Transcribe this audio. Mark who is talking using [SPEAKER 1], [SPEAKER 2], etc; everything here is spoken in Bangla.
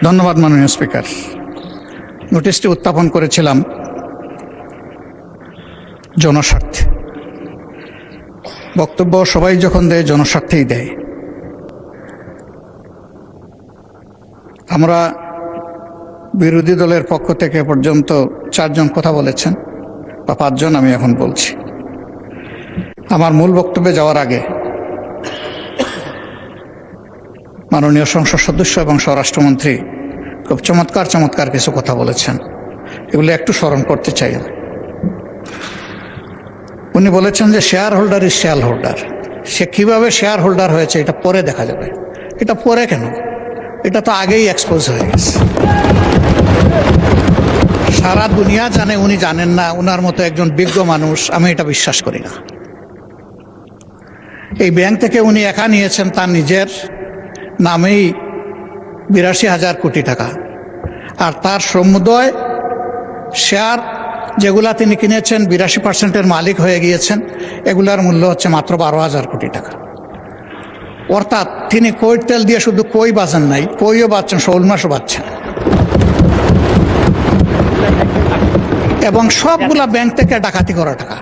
[SPEAKER 1] ধন্যবাদ মাননীয় স্পিকার। নোটিশটি উত্থাপন করেছিলাম জনস্বার্থে। বক্তব্য সবাই যখন দেয় জনস্বার্থেই দেয়। আমরা বিরোধী দলের পক্ষ থেকে পর্যন্ত 4 জন কথা বলেছেন বা 5 জন, আমি এখন বলছি। আমার মূল বক্তব্যে যাওয়ার আগে মাননীয় সংসদ সদস্য এবং স্বরাষ্ট্রমন্ত্রী খুব চমৎকার কিছু কথা বলেছেন, এগুলো একটু স্মরণ করতে চাই। উনি বলেছেন যে share holder is share holder. সে কিভাবে শেয়ার হোল্ডার হয়েছে এটা পরে দেখা যাবে। এটা পরে কেন? এটা তো আগেই এক্সপোজ হয়ে গেছে। সারা দুনিয়া জানে, উনি জানেন না। উনার মতো একজন বিজ্ঞ মানুষ, আমি এটা বিশ্বাস করি না। এই ব্যাংক থেকে উনি একা নিয়েছেন তার নিজের নামেই 82,000 কোটি টাকা, আর তার সমুদয় শেয়ার যেগুলা তিনি কিনেছেন 82% মালিক হয়ে গিয়েছেন, এগুলার মূল্য হচ্ছে মাত্র 12,000 কোটি টাকা। অর্থাৎ তিনি কইর তেল দিয়ে শুধু কই বাজেন নাই, কইও বাচ্ছেন, শোল মাছও বাচ্ছেন, এবং সবগুলা ব্যাংক থেকে ডাকাতি করা টাকা।